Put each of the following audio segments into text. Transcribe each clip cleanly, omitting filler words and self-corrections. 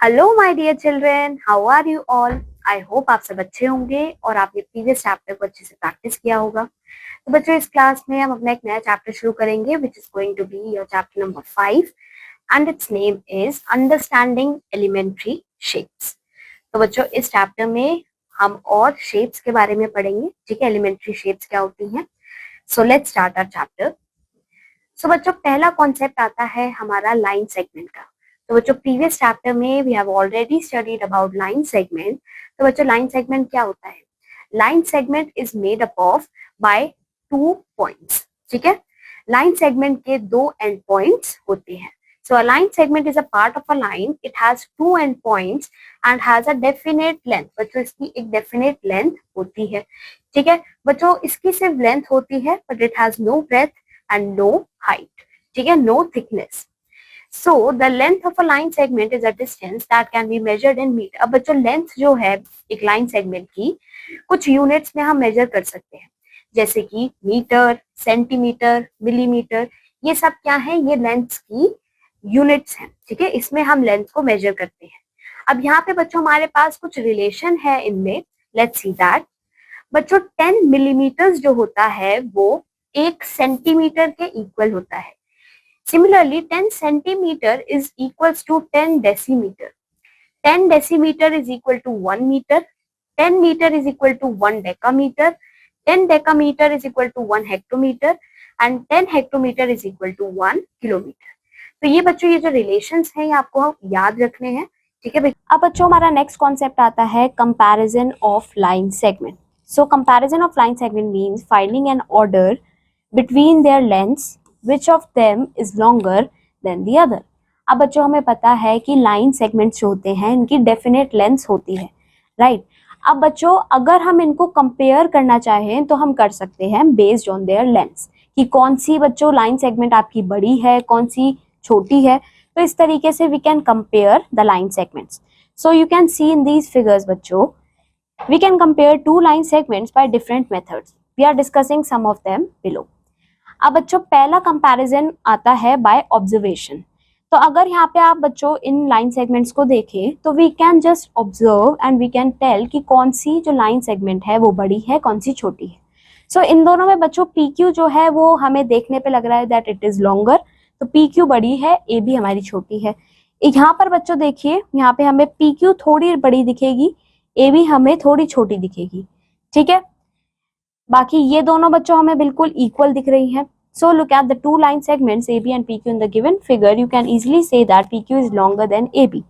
Hello my dear children, how are you all. I hope आप सब अच्छे होंगे और आपने प्रीवियस चैप्टर को अच्छे से प्रैक्टिस किया होगा। तो बच्चों, इस क्लास में हम अपना एक नया चैप्टर शुरू करेंगे which is going to be your chapter number 5 and its name is understanding elementary shapes. तो बच्चों, इस चैप्टर में हम और शेप्स के बारे में पढ़ेंगे। ठीक है, एलिमेंट्री शेप्स क्या होती हैं। So let's start our chapter. So बच्चों, पहला कॉन्सेप्ट आता है हमारा लाइन सेगमेंट का। तो बच्चों, प्रीवियस चैप्टर में we have already studied about line segment. तो बच्चों, लाइन सेगमेंट क्या होता है? Line segment is made up of by 2 points. ठीक है, लाइन सेगमेंट के 2 एंड पॉइंट्स होते हैं। So a line segment is a part of a line. It has 2 end points and has a definite length. बच्चों, इसकी एक definite length होती है। ठीक है बच्चों, इसकी सिर्फ लेंथ होती है, but it has no breadth and no height. ठीक है, no thickness. So the length of a line segment is a distance that can be measured in meter. अब बच्चों, लेंथ जो है एक लाइन सेगमेंट की कुछ यूनिट्स में हम मेजर कर सकते हैं, जैसे कि मीटर, सेंटीमीटर, मिलीमीटर। ये सब क्या है? ये लेंथ की यूनिट्स हैं। ठीक है, इसमें हम लेंथ को मेजर करते हैं। अब यहाँ पे बच्चों हमारे पास कुछ रिलेशन है इनमें। Let's see that. बच्चों, 10 मिलीमीटर जो होता है वो 1 सेंटीमीटर के इक्वल होता है। Similarly 10 centimetre is equals to 10 decimetre. 10 decimetre is equal to 1 metre. 10 metre is equal to 1 decametre. 10 decametre is equal to 1 hectometre and 10 hectometre is equal to 1 kilometre. तो ये बच्चों, ये जो रिलेशंस हैं ये आपको याद रखने हैं। ठीक है। अब बच्चों, हमारा नेक्स्ट कॉन्सेप्ट आता है comparison of line segment. So comparison of line segment means finding N order between their lengths which of them is longer than the other। अब बच्चों, हमें पता है कि लाइन सेगमेंट्स जो होते हैं इनकी डेफिनेट लेंथ्स होती है, राइट। अब बच्चों, अगर हम इनको कंपेयर करना चाहें तो हम कर सकते हैं बेस्ड ऑन देयर लेंथ्स, कि कौन सी बच्चों लाइन सेगमेंट आपकी बड़ी है, कौन सी छोटी है। तो इस तरीके से we can compare the line segments. So you can see in these figures बच्चों, we can compare 2 line segments by different methods. We are discussing some of them below. अब बच्चों, पहला कंपैरिजन आता है बाय ऑब्जर्वेशन। तो अगर यहाँ पे आप बच्चों इन लाइन सेगमेंट्स को देखें तो we can just observe and we can tell कि कौन सी जो लाइन सेगमेंट है वो बड़ी है, कौन सी छोटी है। सो इन दोनों में बच्चों PQ जो है वो हमें देखने पे लग रहा है दैट इट इज लॉन्गर। तो PQ बड़ी है, AB हमारी छोटी है। यहाँ पर बच्चों देखिए, यहाँ पे हमें PQ थोड़ी बड़ी दिखेगी, AB हमें थोड़ी छोटी दिखेगी। ठीक है, बाकी ये दोनों बच्चों हमें बिल्कुल इक्वल दिख रही हैं। So look at the 2 line segments AB and PQ in the given figure. You can easily say that PQ is longer than AB.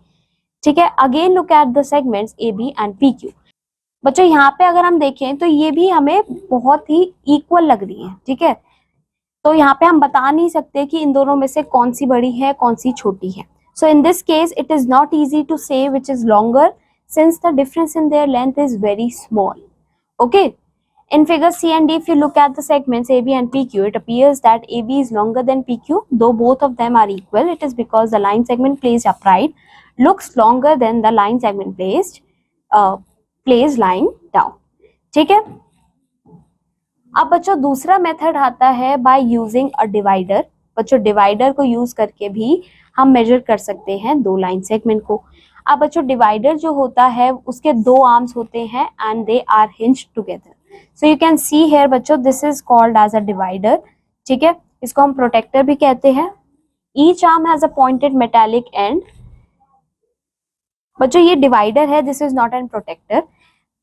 ठीक है, again look at the segments AB and PQ. बच्चों, यहाँ पे अगर हम देखें तो ये भी हमें बहुत ही इक्वल लग रही है। ठीक है, तो यहाँ पे हम बता नहीं सकते कि इन दोनों में से कौन सी बड़ी है, कौन सी छोटी है। So in this case it is not easy to say which is longer since the difference in their length is very small. Okay. In figure C and D, if you look at the segments AB and PQ, it appears that AB is longer than PQ, though both of them are equal. It is because the line segment placed upright looks longer than the line segment placed lying down. ठीक है। अब बच्चों, दूसरा method आता है bye using a divider. बच्चों, divider को use करके भी हम मेजर कर सकते हैं 2 लाइन सेगमेंट को। अब बच्चों, डिवाइडर जो होता है उसके 2 आर्म्स होते हैं and they are hinged together. So you can see here बच्चों, this is called as a divider. ठीक है, इसको हम प्रोटेक्टर भी कहते हैं। Each arm has a pointed metallic end. बच्चों, ये डिवाइडर है, this is not an protractor.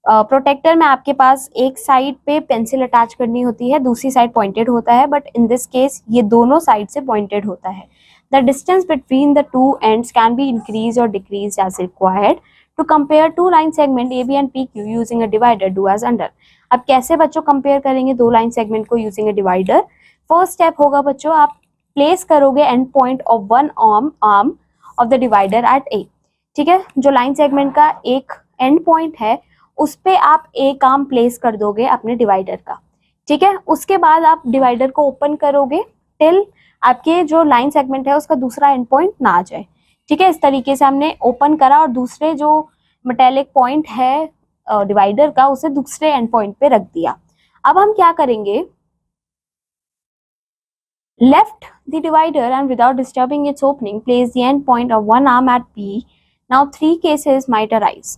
Protractor में आपके पास एक साइड पे पेंसिल अटैच करनी होती है, दूसरी साइड पॉइंटेड होता है, बट इन दिस केस ये दोनों साइड से पॉइंटेड होता है। The distance between the 2 ends can be increase और decrease as required. To compare 2 line segment AB and PQ using a divider, do as under. अब कैसे बच्चों कंपेयर करेंगे 2 लाइन सेगमेंट को using a divider? First step होगा बच्चों, आप place करोगे end point of one arm of the divider at A। ठीक है, जो लाइन सेगमेंट का एक एंड पॉइंट है उस पे आप एक आर्म प्लेस कर दोगे अपने डिवाइडर का। ठीक है, उसके बाद आप डिवाइडर को ओपन करोगे टिल आपके जो लाइन सेगमेंट है उसका दूसरा एंड पॉइंट ना आ जाए। ठीक है, इस तरीके से हमने ओपन करा और दूसरे जो मेटालिक पॉइंट है डिवाइडर का उसे दूसरे एंड पॉइंट पे रख दिया। अब हम क्या करेंगे, left the divider and without disturbing its opening, place the end point of one arm at P now 3 cases might arise.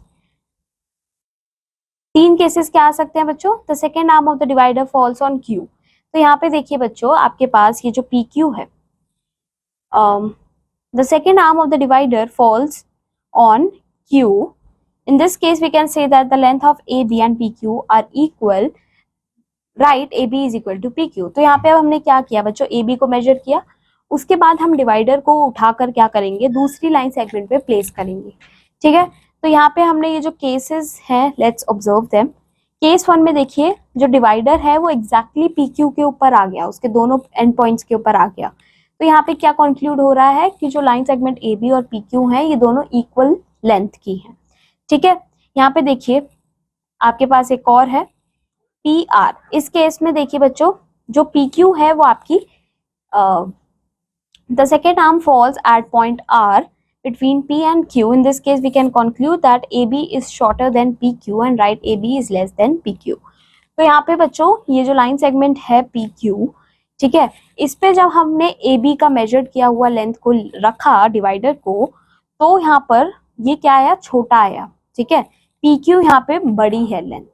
3 cases क्या आ सकते हैं बच्चों? The second arm of the divider falls on Q. तो यहाँ पे देखिए बच्चों, आपके पास ये जो पी क्यू है, the second arm of the divider falls on Q. In this case, we can say that the length of AB and PQ are equal. Right, AB is equal to PQ. तो यहाँ पे अब हमने क्या किया बच्चों? AB को major किया, उसके बाद हम डिवाइडर को उठाकर क्या करेंगे? दूसरी लाइन सेगमेंट पे प्लेस करेंगे, ठीक है। तो यहाँ पे हमने ये जो केसेस हैं, लेट्स ऑब्जर्व देम। केस 1 में देखिए, जो डिवाइडर है वो एग्जैक्टली PQ के ऊपर आ गया, उसके दोनों एंड पॉइंट्स के ऊपर आ गया। तो यहाँ पे क्या कंक्लूड हो रहा है कि जो लाइन सेगमेंट AB और PQ है, ये दोनों इक्वल लेंथ की है, ठीक है। यहाँ पे देखिए आपके पास एक और है PR। इस केस में देखिए बच्चों, जो PQ है वो आपकी the second arm falls at point R between P and Q. In this case we can conclude that AB is shorter than PQ and right AB is less than PQ. तो यहाँ पे बच्चों ये जो line segment है PQ, ठीक है, इस पे जब हमने AB का मेजर्ड किया हुआ लेंथ को रखा डिवाइडर को, तो यहाँ पर ये क्या आया? छोटा आया, ठीक है। PQ यहाँ पे बड़ी है लेंथ,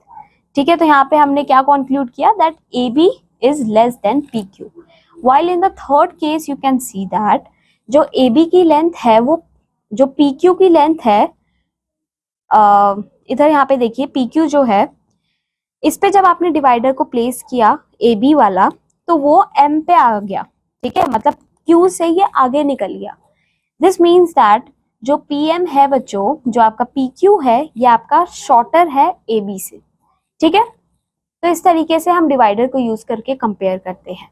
ठीक है। तो यहाँ पे हमने क्या कंक्लूड किया? That AB is less than PQ. While in the third case you can see that जो AB की लेंथ है वो जो PQ की लेंथ है, इधर यहाँ पे देखिए PQ जो है, इस पे जब आपने डिवाइडर को प्लेस किया AB वाला, तो वो M पे आ गया, ठीक है, मतलब Q से ये आगे निकल गया। दिस मीन्स दैट जो PM है बच्चों, जो आपका PQ है, ये आपका शॉर्टर है AB से, ठीक है। तो इस तरीके से हम डिवाइडर को यूज करके कंपेयर करते हैं।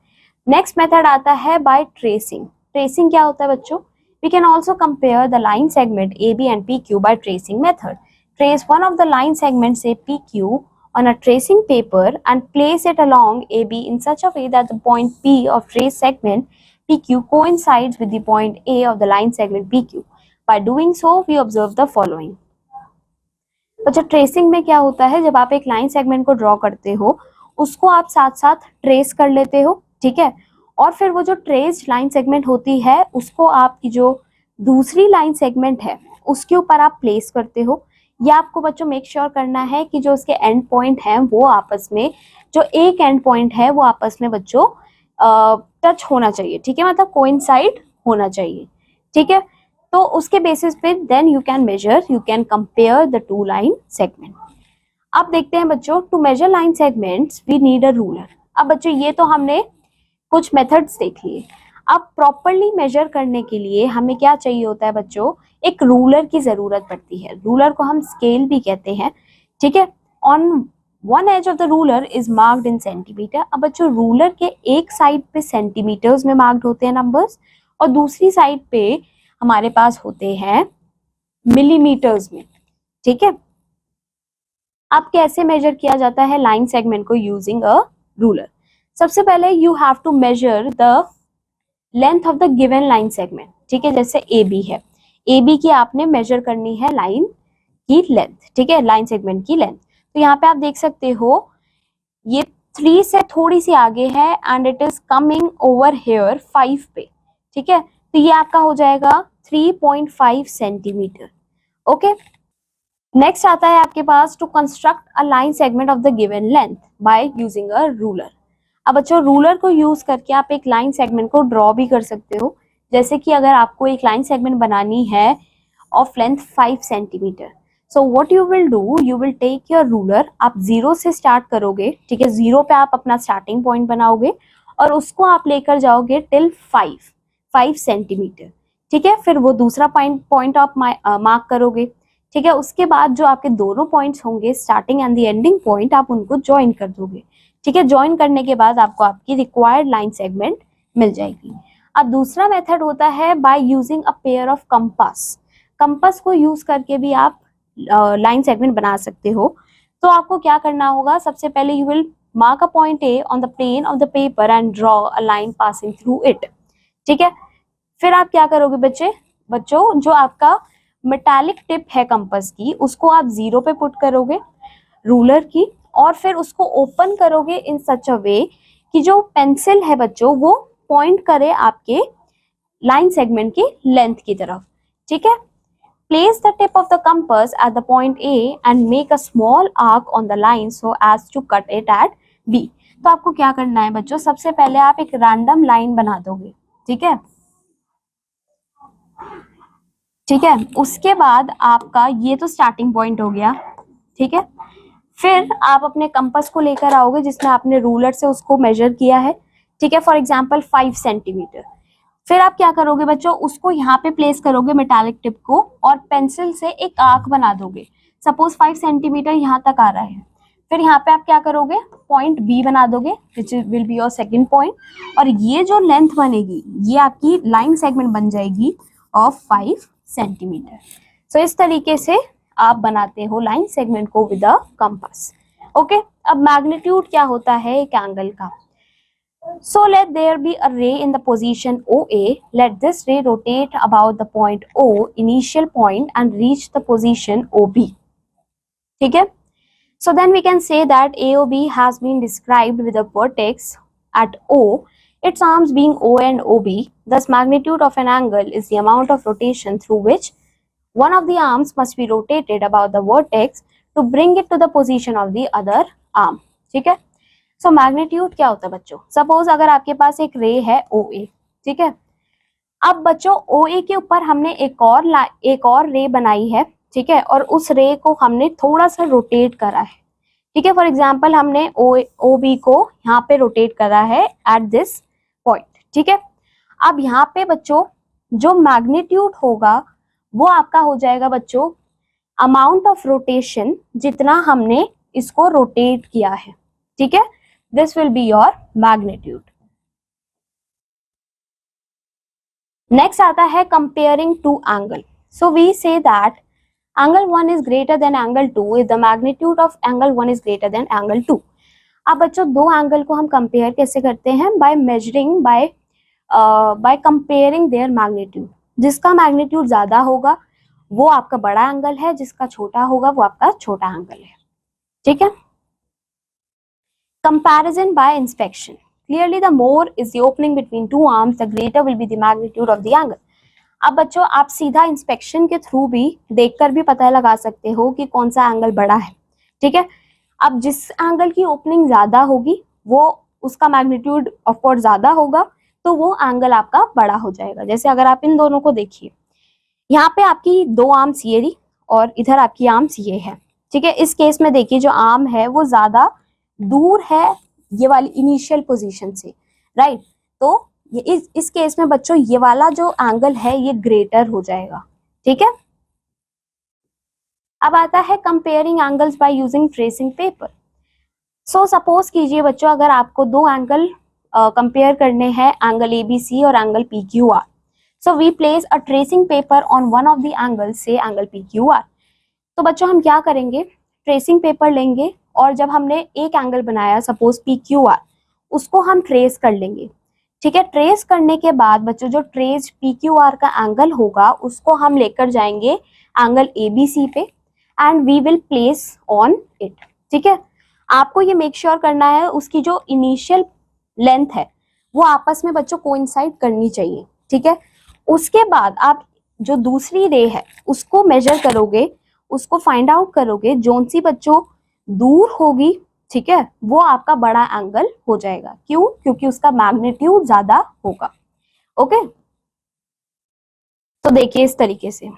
नेक्स्ट मेथड आता है बाय ट्रेसिंग। ट्रेसिंग क्या होता है बच्चों? We can also compare the line segment AB and PQ by tracing method. Trace one of the line segments, say PQ, on a tracing paper and place it along AB in such a way that the point P of trace segment PQ coincides with the point A of the line segment PQ. By doing so, we observe the following. अच्छा, tracing में क्या होता है? जब आप एक line segment को draw करते हो, उसको आप साथ साथ ट्रेस कर लेते हो, ठीक है, और फिर वो जो ट्रेस्ड लाइन सेगमेंट होती है उसको आपकी जो दूसरी लाइन सेगमेंट है उसके ऊपर आप प्लेस करते हो। या आपको बच्चों मेक श्योर करना है कि जो उसके एंड पॉइंट हैं वो आपस में, जो एक एंड पॉइंट है वो आपस में बच्चों टच होना चाहिए, ठीक है, मतलब कोइंसाइड होना चाहिए, ठीक है। तो उसके बेसिस पे then you can measure, you can compare the two line segment. अब देखते हैं बच्चों, to measure line segments we need a ruler. अब बच्चों ये तो हमने कुछ मेथड्स देख लिए। अब प्रॉपरली मेजर करने के लिए हमें क्या चाहिए होता है बच्चों? एक रूलर की जरूरत पड़ती है। रूलर को हम स्केल भी कहते हैं, ठीक है। On one edge of the ruler is marked in centimetre. अब बच्चों रूलर के एक साइड पे सेंटीमीटर्स में मार्क्ड होते हैं नंबर्स, और दूसरी साइड पे हमारे पास होते हैं मिलीमीटर्स में, ठीक है। अब कैसे मेजर किया जाता है लाइन सेगमेंट को यूजिंग अ रूलर? सबसे पहले you have to measure the length of the given line segment, ठीक है। जैसे AB है, AB की आपने मेजर करनी है लाइन की लेंथ, ठीक है, लाइन सेगमेंट की लेंथ। तो यहाँ पे आप देख सकते हो ये 3 से थोड़ी सी आगे है and it is coming over here 5 पे, ठीक है। तो ये आपका हो जाएगा 3.5 सेंटीमीटर, ओके। नेक्स्ट आता है आपके पास to construct a line segment of the given length by using a ruler. अब बच्चों रूलर को यूज करके आप एक लाइन सेगमेंट को ड्रॉ भी कर सकते हो। जैसे कि अगर आपको एक लाइन सेगमेंट बनानी है of length 5 centimetre, so what you will do, you will take your ruler, आप 0 से स्टार्ट करोगे, ठीक है, 0 पे आप अपना स्टार्टिंग पॉइंट बनाओगे और उसको आप लेकर जाओगे टिल 5 सेंटीमीटर, ठीक है। फिर वो दूसरा पॉइंट आप मार्क करोगे, ठीक है। उसके बाद जो आपके दोनों पॉइंट्स होंगे, starting and the ending point, आप उनको ज्वाइन कर दोगे, ठीक है। ज्वाइन करने के बाद आपको आपकी रिक्वायर्ड लाइन सेगमेंट मिल जाएगी। अब दूसरा मेथड होता है bye using a pair of compass. Compass को यूज करके भी आप लाइन सेगमेंट बना सकते हो। तो आपको क्या करना होगा? सबसे पहले you will mark a point A on the plane of the paper and draw a line passing through it, ठीक है। फिर आप क्या करोगे बच्चों, जो आपका मेटालिक टिप है कंपास की, उसको आप 0 पे पुट करोगे रूलर की, और फिर उसको ओपन करोगे इन सच अ वे कि जो पेंसिल है बच्चों वो पॉइंट करे आपके लाइन सेगमेंट की लेंथ की तरफ, ठीक है। Place the tip of the compass at the point A and make a small arc on the line so as to cut it at B. तो आपको क्या करना है बच्चों, सबसे पहले आप एक रैंडम लाइन बना दोगे, ठीक है, ठीक है। उसके बाद आपका ये तो स्टार्टिंग पॉइंट हो गया, ठीक है। फिर आप अपने कंपास को लेकर आओगे जिसमें आपने रूलर से उसको मेजर किया है, ठीक है, फॉर एग्जांपल 5 सेंटीमीटर। फिर आप क्या करोगे बच्चों, उसको यहाँ पे प्लेस करोगे मेटालिक टिप को और पेंसिल से एक आर्क बना दोगे। सपोज 5 सेंटीमीटर यहाँ तक आ रहा है, फिर यहाँ पे आप क्या करोगे, पॉइंट बी बना दोगे विच will be your second point, और ये जो लेंथ बनेगी ये आपकी लाइन सेगमेंट बन जाएगी ऑफ 5 सेंटीमीटर। सो इस तरीके से आप बनाते हो लाइन सेगमेंट को विद अ कंपास। ओके, अब मैग्नीट्यूड क्या होता है एक एंगल का। So let there be a ray in the position OA. Let this ray rotate about the point O, initial point, and reach the position OB. ठीक है? So then we can say that AOB has been described with a vertex at O, its arms being O and OB. Thus, magnitude of an angle is the amount of rotation through which one of the arms must be rotated about the vertex to bring it to the position of the other arm. ठीक है? So magnitude क्या होता है बच्चों, suppose अगर आपके पास एक रे है OA, ठीक है। अब बच्चों OA के ऊपर हमने एक और रे बनाई है, ठीक है, और उस रे को हमने थोड़ा सा रोटेट करा है, ठीक है। फॉर एग्जांपल हमने OB को यहाँ पे रोटेट करा है एट दिस पॉइंट, ठीक है। अब यहाँ पे बच्चों जो मैग्नीट्यूड होगा वो आपका हो जाएगा बच्चों अमाउंट ऑफ रोटेशन जितना हमने इसको रोटेट किया है, ठीक है। This will be your magnitude. Next आता है comparing two angle. So we say that angle 1 is greater than angle 2 if the magnitude of angle 1 is greater than angle 2. अब बच्चों दो एंगल को हम कंपेयर कैसे करते हैं, by measuring by comparing there magnitude. जिसका मैग्नीट्यूड ज्यादा होगा वो आपका बड़ा एंगल है, जिसका छोटा होगा वो आपका छोटा एंगल है, ठीक है। Comparison by inspection. Clearly, the more is the opening between two arms, the greater will be the magnitude of the angle. अब बच्चों आप सीधा इंस्पेक्शन के थ्रू भी देखकर भी पता लगा सकते हो कि कौन सा एंगल बड़ा है, ठीक है। अब जिस एंगल की ओपनिंग ज्यादा होगी वो उसका मैग्नीट्यूड ऑफ कोर्स ज्यादा होगा, तो वो एंगल आपका बड़ा हो जाएगा। जैसे अगर आप इन दोनों को देखिए, यहाँ पे आपकी दो आर्म्स ये रही और इधर आपकी आर्म्स ये है, ठीक है। इस केस में देखिए जो आर्म है वो ज्यादा दूर है ये वाली इनिशियल पोजीशन से, राइट। तो ये इस केस में बच्चों ये वाला जो एंगल है ये ग्रेटर हो जाएगा, ठीक है। अब आता है comparing angles by using tracing paper. So suppose कीजिए बच्चों अगर आपको दो एंगल कंपेयर करने हैं, एंगल ABC और angle PQR। So we place a tracing paper on one of the angle से एंगल PQR। तो बच्चों हम क्या करेंगे, ट्रेसिंग पेपर लेंगे और जब हमने एक एंगल बनाया सपोज PQR, उसको हम ट्रेस कर लेंगे, ठीक है। ट्रेस करने के बाद बच्चों जो ट्रेस PQR का एंगल होगा उसको हम लेकर जाएंगे एंगल ABC पे and we will place on it, ठीक है। आपको ये मेक श्योर करना है उसकी जो इनिशियल लेंथ है वो आपस में बच्चों कोइंसाइड करनी चाहिए, ठीक है। उसके बाद आप जो दूसरी रे है उसको मेजर करोगे, उसको फाइंड आउट करोगे, जोन सी बच्चों दूर होगी, ठीक है, वो आपका बड़ा एंगल हो जाएगा। क्यों? क्योंकि उसका मैग्नीट्यूड ज्यादा होगा। ओके, तो देखिए इस तरीके से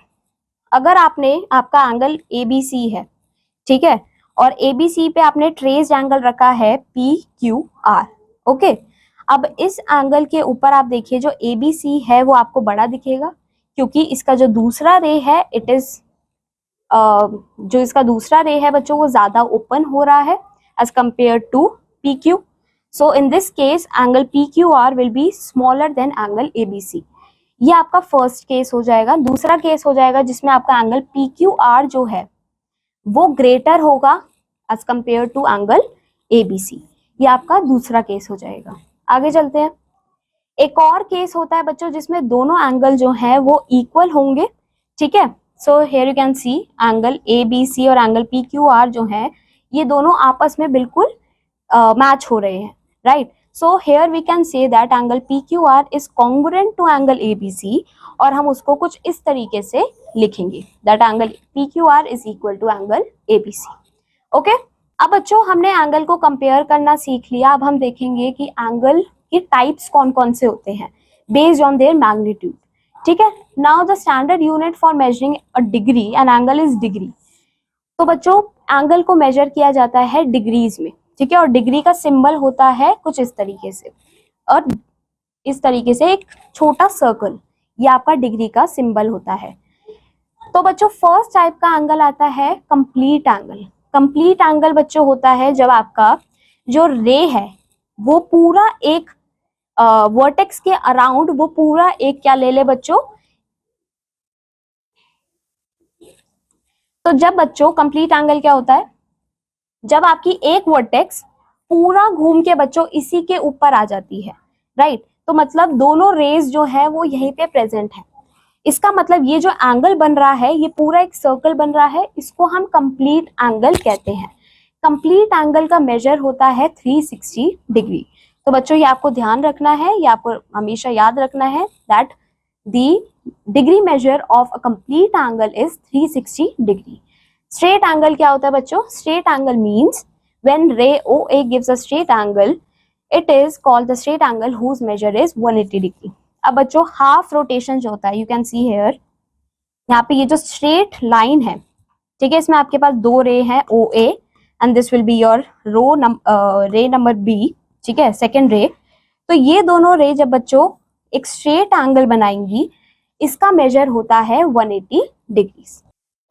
अगर आपका एंगल ABC है, ठीक है, और ABC पे आपने ट्रेस्ड एंगल रखा है PQR। ओके, अब इस एंगल के ऊपर आप देखिए जो ABC है वो आपको बड़ा दिखेगा क्योंकि इसका जो दूसरा रे है इट इज जो इसका दूसरा रे है बच्चों वो ज्यादा ओपन हो रहा है as compare to PQ। So in this case angle PQR will be smaller than angle ABC। ये आपका फर्स्ट केस हो जाएगा। दूसरा केस हो जाएगा जिसमें आपका एंगल PQR जो है वो ग्रेटर होगा as compare to angle ABC। ये आपका दूसरा केस हो जाएगा। आगे चलते हैं। एक और केस होता है बच्चों जिसमें दोनों एंगल जो है वो इक्वल होंगे, ठीक है। So here you can see angle ABC और एंगल PQR जो है ये दोनों आपस में बिल्कुल मैच हो रहे हैं, right. So here we can say that angle PQR is congruent to angle ABC, और हम उसको कुछ इस तरीके से लिखेंगे that angle PQR is equal to angle ABC। Okay, अब बच्चों हमने एंगल को कंपेयर करना सीख लिया। अब हम देखेंगे कि एंगल के टाइप्स कौन कौन से होते हैं बेस्ड ऑन देयर मैग्नीट्यूड। ठीक है, now the standard unit for measuring a degree an angle is degree. तो बच्चों एंगल को मेजर किया जाता है डिग्रीज में, ठीक है, और डिग्री का सिंबल होता है कुछ इस तरीके से, और इस तरीके से एक छोटा सर्कल, ये आपका डिग्री का सिंबल होता है। तो बच्चों फर्स्ट टाइप का एंगल आता है कंप्लीट एंगल। कंप्लीट एंगल बच्चों होता है जब आपका जो रे है वो पूरा एक वर्टेक्स के अराउंड वो पूरा एक क्या ले ले बच्चों, तो जब बच्चों कंप्लीट एंगल क्या होता है, जब आपकी एक वर्टेक्स पूरा घूम के बच्चों इसी के ऊपर आ जाती है, राइट। तो मतलब दोनों रेज जो है वो यहीं पे प्रेजेंट है। इसका मतलब ये जो एंगल बन रहा है ये पूरा एक सर्कल बन रहा है, इसको हम कंप्लीट एंगल कहते हैं। कंप्लीट एंगल का मेजर होता है 360 डिग्री। तो बच्चों ये आपको ध्यान रखना है, ये आपको हमेशा याद रखना है that the degree measure of a complete angle is 360 degree. Straight angle क्या होता है बच्चों, straight angle means when ray OA gives a straight angle it is called the straight angle whose measure is 180 degree. अब बच्चों half rotation जो होता है, you can see hair, यहाँ पे ये जो स्ट्रेट लाइन है, ठीक है, इसमें आपके पास दो रे हैं OA and this will be your रे नंबर B, ठीक है, सेकेंड रे। तो ये दोनों रे जब बच्चों एक स्ट्रेट एंगल बनाएंगी इसका मेजर होता है 180 डिग्री।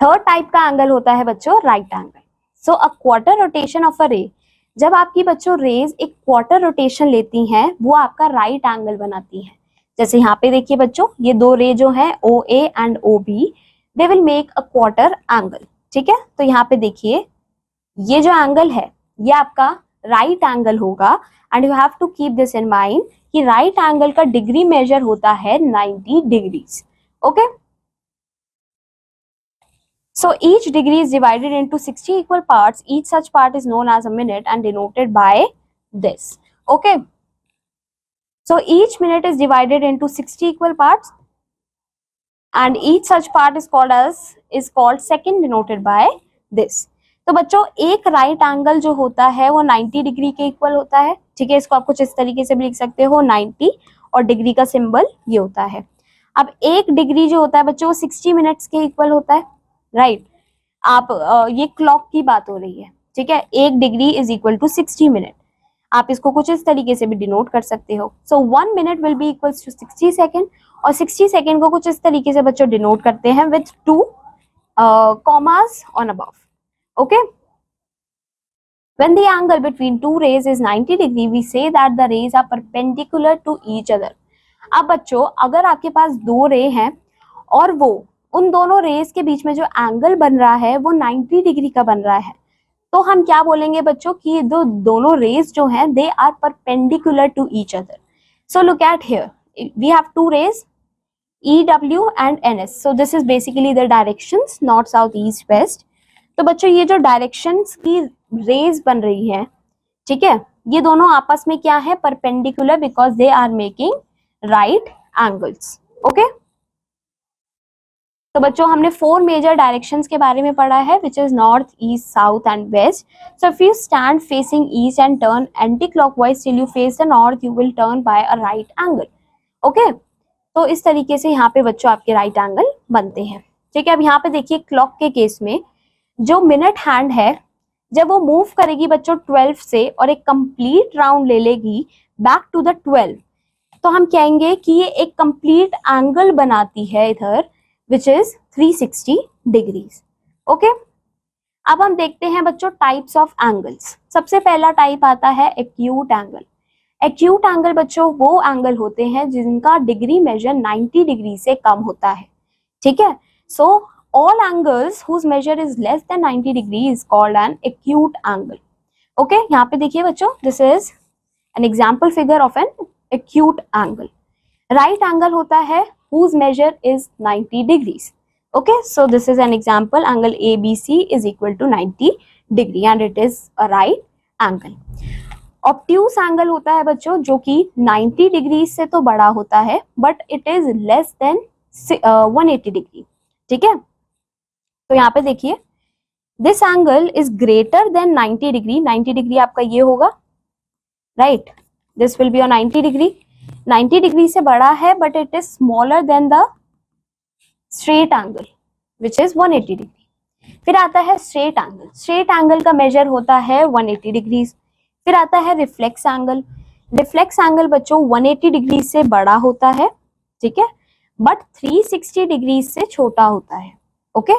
थर्ड टाइप का एंगल होता है बच्चों right angle. So a quarter rotation of a रे, जब आपकी बच्चों रेज एक क्वार्टर रोटेशन लेती हैं वो आपका राइट एंगल बनाती हैं। जैसे यहाँ पे देखिए बच्चों ये दो रे जो है OA and OB they will make a quarter angle, ठीक है। तो यहाँ पे देखिए ये जो एंगल है ये आपका राइट एंगल होगा and you have to keep this in mind कि राइट एंगल का डिग्री मेजर होता है 90 degrees. Okay, so each degree is divided into 60 equal parts. Each such part is known as a minute and denoted by this. Okay, so each minute is divided into 60 equal parts and each such part is called second denoted by this. तो बच्चों एक right angle जो होता है वो 90 degree के equal होता है, ठीक है, इसको आप कुछ इस तरीके से भी लिख सकते हो 90 और डिग्री का सिंबल ये होता है। अब एक डिग्री जो होता है बच्चों वो 60 मिनट्स के इक्वल होता है, राइट। आप ये क्लॉक की बात हो रही है, ठीक है, एक degree is equal to 60 minute, आप इसको कुछ इस तरीके से भी डिनोट कर सकते हो। So 1 minute will be equals to 60 second, और 60 सेकेंड को कुछ इस तरीके से बच्चों डिनोट करते हैं with 2 commas on above. Okay, when the angle between two rays is 90 degree we say that the rays are perpendicular to each other। अब बच्चों अगर आपके पास दो रे हैं और वो उन दोनों रेस के बीच में जो एंगल बन रहा है वो 90 डिग्री का बन रहा है, तो हम क्या बोलेंगे बच्चों कि ये दोनों रेस जो हैं they are perpendicular to each other. So look at here we have two rays EW and NS। So this is basically the directions north south east west. तो बच्चों ये जो डायरेक्शंस की रेस बन रही है, ठीक है, ये दोनों आपस में क्या है, perpendicular, because they are making right angles. Okay, तो बच्चों हमने 4 मेजर डायरेक्शंस के बारे में पढ़ा है which is north east south and west. So if you stand facing east and turn anti clockwise till you face the north you will turn by a right angle. Okay, तो इस तरीके से यहाँ पे बच्चों आपके राइट एंगल बनते हैं, ठीक है। अब यहाँ पे देखिए क्लॉक के केस में जो मिनट हैंड है जब वो मूव करेगी बच्चों 12 से और एक कंप्लीट राउंड ले लेगी बैक टू द 12, तो हम कहेंगे कि ये एक कंप्लीट एंगल बनाती है इधर विच इज 360 डिग्रीज। ओके, अब हम देखते हैं बच्चों टाइप्स ऑफ एंगल्स। सबसे पहला टाइप आता है एक्यूट एंगल। एक्यूट एंगल बच्चों वो एंगल होते हैं जिनका डिग्री मेजर 90 डिग्री से कम होता है, ठीक है। सो all angles whose measure is less than 90 degree is called an acute angle। okay, यहाँ पे देखिए बच्चों this is an example figure of an acute angle। right angle होता है whose measure is 90 degrees। okay, so this is an example angle ABC is equal to 90 degree and it is a right angle। Obtuse angle होता है बच्चों जो कि 90 degree से तो बड़ा होता है but it is less than 180 degree. ठीक है, तो यहाँ पे देखिए this angle is greater than 90 degree. 90 degree आपका ये होगा, right, this will be on 90 degree. 90 degree से बड़ा है but it is smaller than the straight angle which is 180 degree. फिर आता है स्ट्रेट एंगल। स्ट्रेट एंगल का मेजर होता है 180 डिग्री। फिर आता है रिफ्लेक्स एंगल। रिफ्लेक्स एंगल बच्चों 180 डिग्री से बड़ा होता है, ठीक है, बट 360 डिग्री से छोटा होता है। Okay,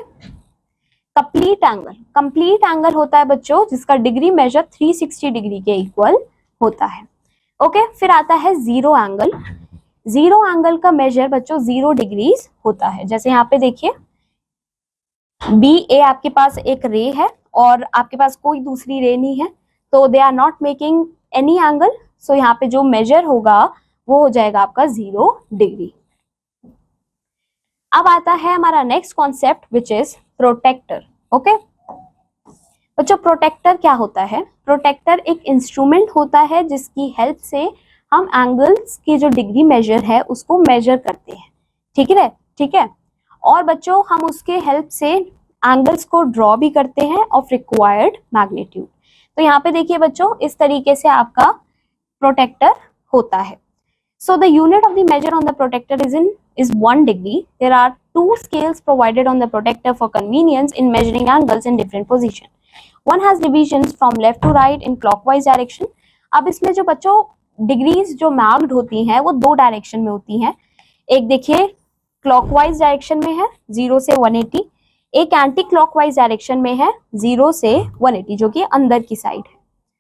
complete angle. Complete angle होता है बच्चों जिसका डिग्री मेजर 360 डिग्री के इक्वल होता है। ओके, फिर आता है जीरो एंगल। जीरो एंगल का मेजर बच्चों 0 डिग्रीज होता है। जैसे यहाँ पे देखिए बी ए आपके पास एक रे है और आपके पास कोई दूसरी रे नहीं है, तो they are not making any angle, so यहाँ पे जो मेजर होगा वो हो जाएगा आपका 0 डिग्री। अब आता है हमारा next concept which is protractor. Okay बच्चों, प्रोटेक्टर क्या होता है? प्रोटेक्टर एक इंस्ट्रूमेंट होता है जिसकी हेल्प से हम एंगल्स की जो डिग्री मेजर है उसको मेजर करते हैं। ठीक है, ठीक है, और बच्चों हम उसके हेल्प से एंगल्स को ड्रॉ भी करते हैं ऑफ रिक्वायर्ड मैग्नीट्यूड। तो यहाँ पे देखिए बच्चों इस तरीके से आपका प्रोटेक्टर होता है। So the unit of the measure on the protector is 1 degree. There are 2 scales provided on the protector for convenience in measuring angles in different position. One has divisions from left to right in clockwise direction. अब इसमें जो बच्चों degrees जो marked होती हैं वो 2 direction में होती हैं। एक देखिए क्लॉकवाइज डायरेक्शन में है 0 से 180, एक एंटी क्लॉकवाइज डायरेक्शन में है 0 से 180 जो कि अंदर की साइड है,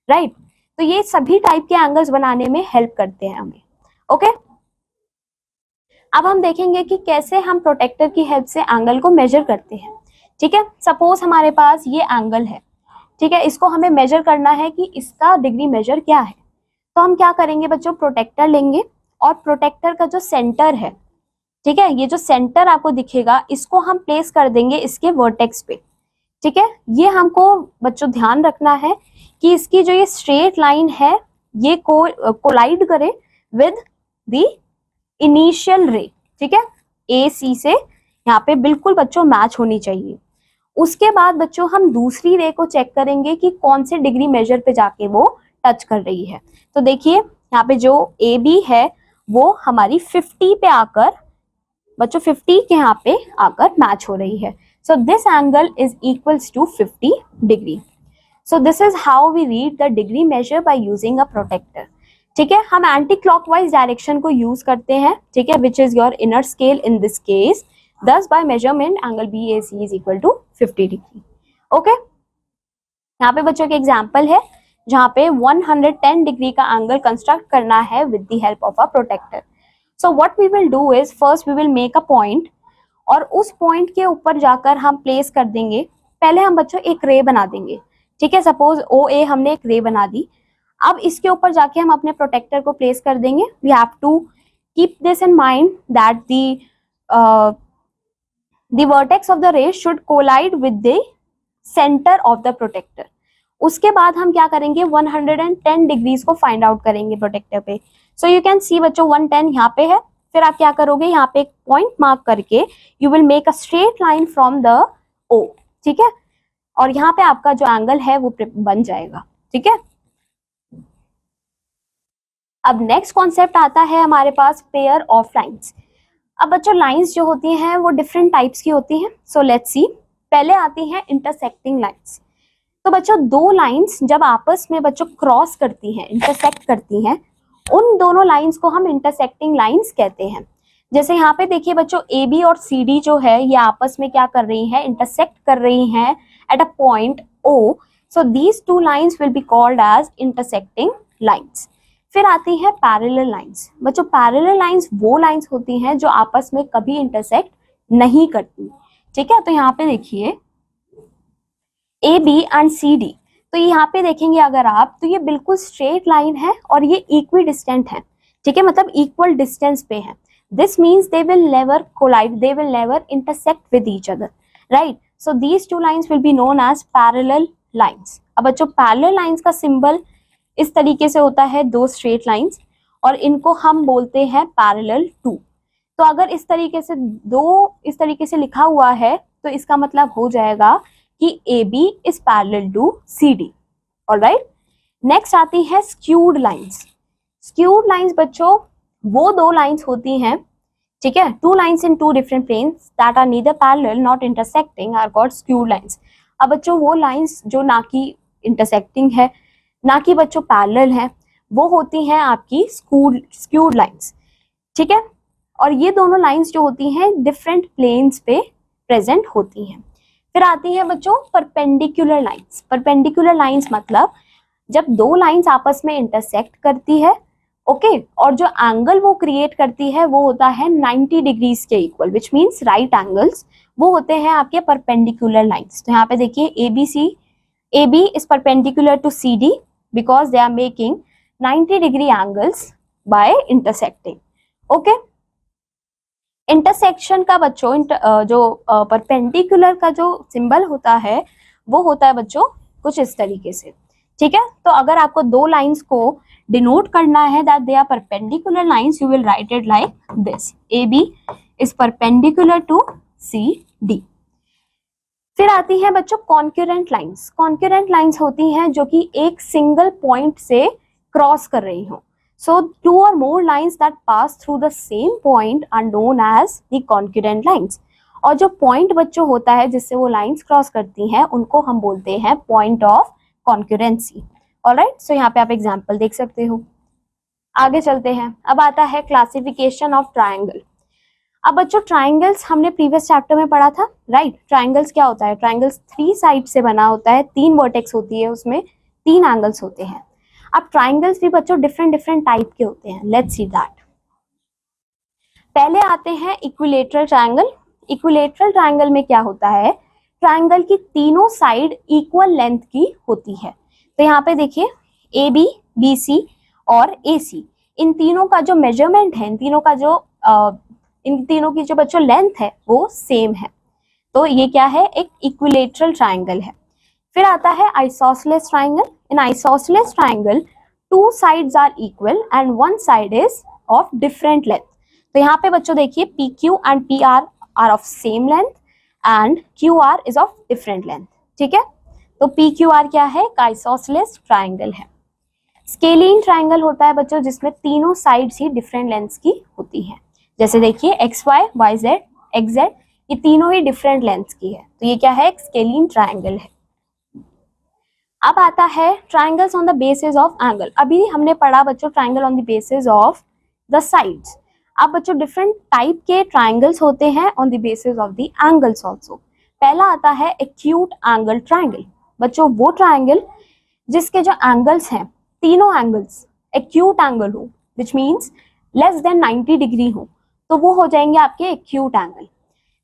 राइट। तो ये सभी टाइप के एंगल्स बनाने में हेल्प करते हैं हमें। ओके, अब हम देखेंगे कि कैसे हम प्रोटेक्टर की हेल्प से एंगल को मेजर करते हैं। ठीक है, सपोज हमारे पास ये एंगल है, ठीक है, इसको हमें मेजर करना है कि इसका डिग्री मेजर क्या है। तो हम क्या करेंगे बच्चों, प्रोटेक्टर लेंगे और प्रोटेक्टर का जो सेंटर है, ठीक है, ये जो सेंटर आपको दिखेगा इसको हम प्लेस कर देंगे इसके वर्टेक्स पे। ठीक है, ये हमको बच्चों ध्यान रखना है कि इसकी जो ये स्ट्रेट लाइन है ये कोलाइड करे विद द इनिशियल रे। ठीक है, ए सी से यहाँ पे बिल्कुल बच्चों मैच होनी चाहिए। उसके बाद बच्चों हम दूसरी रे को चेक करेंगे कि कौन से डिग्री मेजर पे जाके वो टच कर रही है। तो देखिए यहाँ पे जो ए बी है वो हमारी 50 पे आकर बच्चों 50 के यहाँ पे आकर मैच हो रही है। So this angle is equals to 50 degree. So this is how we read the degree measure by using a protractor. ठीक है, हम एंटी क्लॉकवाइज डायरेक्शन को यूज करते हैं, ठीक है, which is your inner scale in this case. Thus by measurement angle BAC is equal to 50 degree. Okay, यहाँ पे बच्चों के एग्जाम्पल है जहाँ पे 110 डिग्री का एंगल कंस्ट्रक्ट करना है with the help of a protractor. So what we will do is first we will make a point और उस पॉइंट के ऊपर जाकर हम प्लेस कर देंगे। पहले हम बच्चों एक रे बना देंगे। ठीक है, सपोज OA हमने एक रे बना दी। अब इसके ऊपर जाके हम अपने प्रोटेक्टर को प्लेस कर देंगे। We have to keep this in mind that the vertex of the ray should collide with the center of the protector। उसके बाद हम क्या करेंगे 110 डिग्रीज को फाइंड आउट करेंगे प्रोटेक्टर पे। सो यू कैन सी बच्चों 110 यहाँ पे है। फिर आप क्या करोगे, यहाँ पे एक पॉइंट मार्क करके you will make a straight line from the O। ठीक है, और यहाँ पे आपका जो एंगल है वो बन जाएगा। ठीक है, अब नेक्स्ट कॉन्सेप्ट आता है हमारे पास पेयर ऑफ लाइन्स। अब बच्चों लाइंस जो होती हैं वो डिफरेंट टाइप्स की होती हैं। सो लेट्स सी, पहले आती हैं इंटरसेक्टिंग लाइंस। तो बच्चों दो लाइंस जब आपस में बच्चों क्रॉस करती हैं, इंटरसेक्ट करती हैं, उन दोनों लाइंस को हम इंटरसेक्टिंग लाइंस कहते हैं। जैसे यहाँ पे देखिए बच्चों AB और CD जो है ये आपस में क्या कर रही हैं, इंटरसेक्ट कर रही हैं at a point O। So these two lines will be called as intersecting lines. फिर आती है पैरेलल लाइंस। बच्चों पैरेलल लाइंस वो लाइंस होती हैं जो आपस में कभी इंटरसेक्ट नहीं करती। ठीक है, तो यहाँ पे देखिए AB एंड CD, तो यहाँ पे देखेंगे अगर आप तो ये बिल्कुल स्ट्रेट लाइन है और ये इक्वी डिस्टेंट है। ठीक है, मतलब इक्वल डिस्टेंस पे है। This means they will never collide, they will never intersect with each other, right. So these two lines will be known as parallel lines. अब बच्चों पैरेलल लाइंस का सिंबल इस तरीके से होता है दो स्ट्रेट लाइंस और इनको हम बोलते हैं पैरेलल टू। तो अगर इस तरीके से लिखा हुआ है तो इसका मतलब हो जाएगा कि AB is parallel to CD। Alright, next आती है स्क्यूड लाइंस। स्क्यूड लाइंस बच्चों वो दो लाइंस होती हैं, ठीक है, two lines in two different planes that are neither parallel not intersecting are called skewed lines. अब बच्चों वो लाइंस जो ना कि इंटरसेक्टिंग है ना कि बच्चों पैरेलल है, वो होती हैं आपकी स्क्यूड लाइंस, ठीक है। और ये दोनों लाइंस जो होती हैं डिफरेंट प्लेन्स पे प्रेजेंट होती हैं। फिर आती है बच्चों परपेंडिकुलर लाइंस। परपेंडिकुलर लाइंस मतलब जब दो लाइंस आपस में इंटरसेक्ट करती है, ओके, और जो एंगल वो क्रिएट करती है वो होता है 90 डिग्रीज के equal, which means right angles, वो होते हैं आपके परपेंडिकुलर लाइंस। तो यहाँ पे देखिए AB is perpendicular to CD because they are making 90 degree angles by intersecting. Okay? Intersection का बच्चों जो परपेंडिकुलर का जो सिंबल होता है वो होता है बच्चों कुछ इस तरीके से, ठीक है। तो अगर आपको दो लाइंस को डिनोट करना है that they are perpendicular lines, you will write it like this, AB is perpendicular to CD। फिर आती है बच्चों कॉन्करेंट लाइंस। कॉन्करेंट लाइंस होती हैं जो कि एक सिंगल पॉइंट से क्रॉस कर रही हो। सो टू और more lines that pass through the same point are known as the concurrent lines. और जो पॉइंट बच्चों होता है जिससे वो लाइंस क्रॉस करती हैं उनको हम बोलते हैं पॉइंट ऑफ कॉन्करेंसी। ऑलराइट, सो यहाँ पे आप एग्जाम्पल देख सकते हो। आगे चलते हैं, अब आता है क्लासिफिकेशन ऑफ ट्राइंगल। अब बच्चों ट्राइंगल्स हमने प्रीवियस चैप्टर में पढ़ा था, राइट। ट्राइंगल्स क्या होता है? ट्राइंगल्स 3 साइड से बना होता है, 3 वर्टेक्स होती है, उसमें 3 एंगल्स होते हैं। अब ट्राइंगल्स भी बच्चों डिफरेंट टाइप के होते हैं, लेट्स सी दैट। पहले आते हैं इक्विलेटरल ट्राइंगल। इक्विलेटरल ट्राइंगल में क्या होता है? ट्राइंगल की तीनों साइड इक्वल लेंथ की होती है। तो यहाँ पे देखिए AB, BC और AC, इन तीनों का जो मेजरमेंट है, इन तीनों की जो बच्चों लेंथ है वो सेम है। तो ये क्या है? एक इक्विलेटरल ट्राइंगल है। फिर आता है isosceles triangle. In isosceles triangle 2 sides are equal and 1 side is of different length. तो यहाँ पे बच्चों देखिए PQ and PR are of same length and QR is of different length, ठीक है। तो PQR क्या है? आइसोसेलेस ट्राइंगल है। स्केलीन ट्राइंगल होता है बच्चों जिसमें तीनों साइड्स ही डिफरेंट लेंथ्स की होती है। जैसे देखिए XY, YZ, XZ, ये तीनों ही डिफरेंट लेंथ्स की है। तो ये क्या है? एक स्केलीन ट्राइंगल है। अब आता है triangles on the basis of angle. अभी हमने पढ़ा बच्चों triangle on the basis of the sides. अब बच्चों डिफरेंट टाइप के ट्राइंगल्स होते हैं on the basis of the angles also. पहला आता है एक्यूट एंगल ट्राइंगल। बच्चों वो ट्राइंगल जिसके जो एंगल्स हैं, तीनों एंगल्स एक्यूट एंगल हो, which means less than 90 degree हो, तो वो हो जाएंगे आपके एक्यूट एंगल।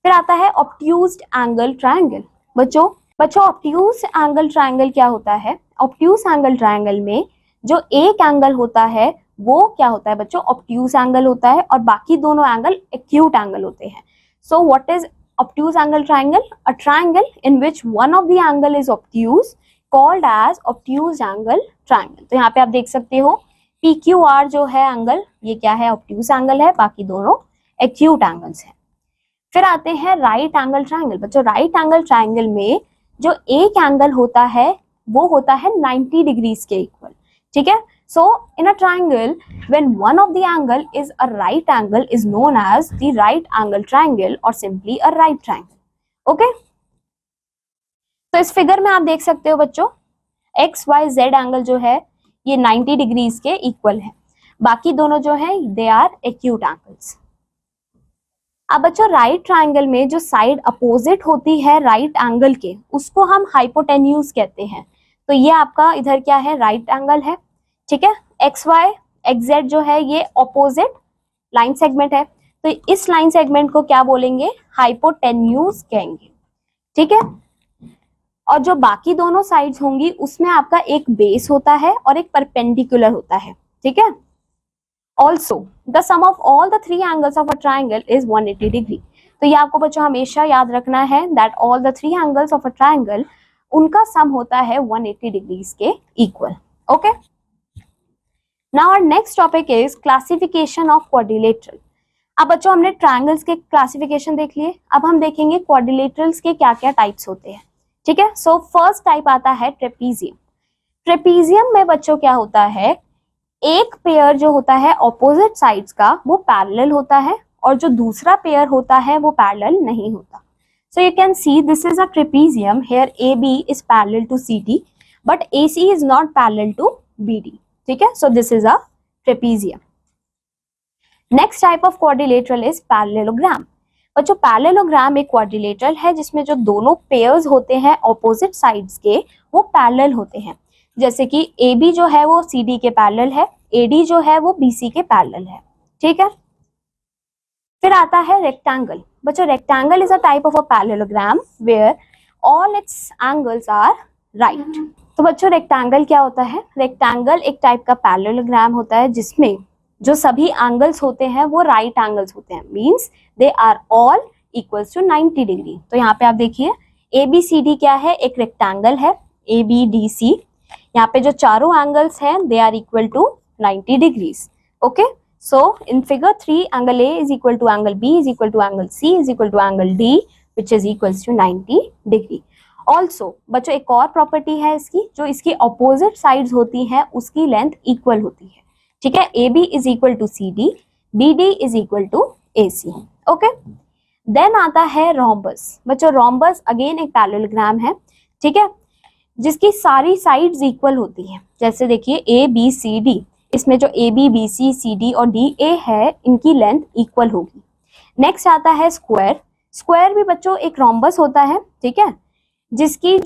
फिर आता है ऑब्ट्यूज्ड एंगल ट्राइंगल। बच्चों ऑब्ट्यूज एंगल ट्राइंगल क्या होता है? ऑब्ट्यूज एंगल ट्राइंगल में जो एक एंगल होता है वो क्या होता है बच्चों? ऑब्ट्यूज एंगल होता है और बाकी दोनों एंगल एक्यूट एंगल होते हैं। So what is obtuse angle triangle? A triangle in which one of the angle is obtuse called as obtuse angle triangle. तो यहाँ पे आप देख सकते हो PQR जो है एंगल, ये क्या है? ऑब्ट्यूज एंगल है, बाकी दोनों एक्यूट एंगल्स हैं। फिर आते हैं राइट एंगल ट्राइंगल। बच्चों राइट एंगल ट्राइंगल में जो एक एंगल होता है वो होता है 90 डिग्रीज के इक्वल, ठीक है। So in a triangle when one of the angle is a right angle is known as the right angle triangle और simply a right triangle. Okay, तो इस फिगर में आप देख सकते हो बच्चों XYZ एंगल जो है ये 90 डिग्रीज के इक्वल है, बाकी दोनों जो है दे आर एक्यूट एंगल्स। अब बच्चों राइट ट्राइंगल में जो साइड अपोजिट होती है राइट एंगल के, उसको हम हाइपोटेन्यूज कहते हैं। तो ये आपका इधर क्या है? राइट एंगल है, ठीक है। XY XZ जो है ये अपोजिट लाइन सेगमेंट है, तो इस लाइन सेगमेंट को क्या बोलेंगे? हाइपोटेन्यूज कहेंगे, ठीक है। और जो बाकी दोनों साइड्स होंगी उसमें आपका एक बेस होता है और एक परपेंडिकुलर होता है, ठीक है। Also, the sum of all the 3 angles of a triangle is 180 degree. तो ये आपको बच्चों हमेशा याद रखना है that all the 3 angles of a triangle उनका सम होता है 180 डिग्रीज के इक्वल। Okay, now our next topic is classification of quadrilateral. अब बच्चों हमने ट्रायंगल्स के क्लासिफिकेशन देख लिए, अब हम देखेंगे क्वाड्रिलेटरल्स के क्या क्या टाइप्स होते हैं। ठीक है, सो फर्स्ट टाइप आता है ट्रेपीजियम। ट्रेपीजियम में बच्चों क्या होता है, एक पेयर जो होता है ऑपोजिट साइड्स का वो पैरेलल होता है और जो दूसरा पेयर होता है वो पैरेलल नहीं होता। So you can see this is a trapezium, here AB is parallel to CD but AC is not parallel to BD। ठीक है, so this is a trapezium. Next type of quadrilateral is parallelogram. बच्चों parallelogram एक quadrilateral है जिसमें जो दोनों pairs होते हैं ऑपोजिट साइड्स के वो पैरेलल होते हैं, जैसे कि AB जो है वो CD के पैरेलल है, AD जो है वो BC के पैरेलल है। ठीक है, फिर आता है रेक्टेंगल। बच्चों rectangle is a type of a parallelogram where all its angles are right. तो बच्चों रेक्टेंगल क्या होता है, रेक्टेंगल एक टाइप का पैरेललोग्राम होता है जिसमें जो सभी एंगल्स होते हैं वो राइट एंगल्स होते हैं, means they are all equals to 90 degree. तो यहाँ पे आप देखिए ABCD क्या है, एक रेक्टेंगल है ABDC, यहाँ पे जो चारों एंगल्स हैं they are equal to 90 degrees. Okay, so in figure 3 angle A is equal to angle B is equal to angle C is equal to angle D which is equals to 90 degree। also बच्चों एक और property है इसकी, जो इसकी opposite sides होती हैं उसकी लेंथ इक्वल होती है। ठीक है, AB is equal to CD, BD is equal to AC। Okay, then आता है रोम्बस। बच्चों रोम्बस अगेन एक पैरेललोग्राम है, ठीक है, जिसकी सारी साइड्स इक्वल होती हैं। जैसे देखिए ABCD, इसमें जो AB BC CD और DA है इनकी लेंथ इक्वल होगी। नेक्स्ट आता है स्क्वायर। स्क्वायर भी बच्चों एक रोम्बस होता है, ठीक है, जिसकी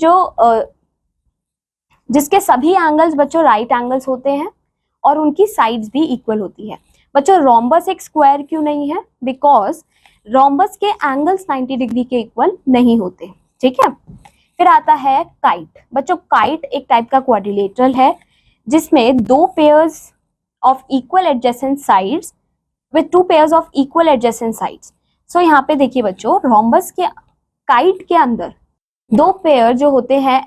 जिसके सभी एंगल्स बच्चों राइट एंगल्स होते हैं और उनकी साइड्स भी इक्वल होती है। बच्चों रोम्बस एक स्क्वायर क्यों नहीं है, बिकॉज रोम्बस के एंगल्स 90 डिग्री के इक्वल नहीं होते। ठीक है, फिर आता है काइट। बच्चों काइट एक टाइप का क्वाड्रिलेटरल है जिसमें दो pairs of equal adjacent sides with two pairs of equal adjacent sides. So यहाँ पे देखिए बच्चों रोम्बस के काइट के अंदर दो पेयर जो होते हैं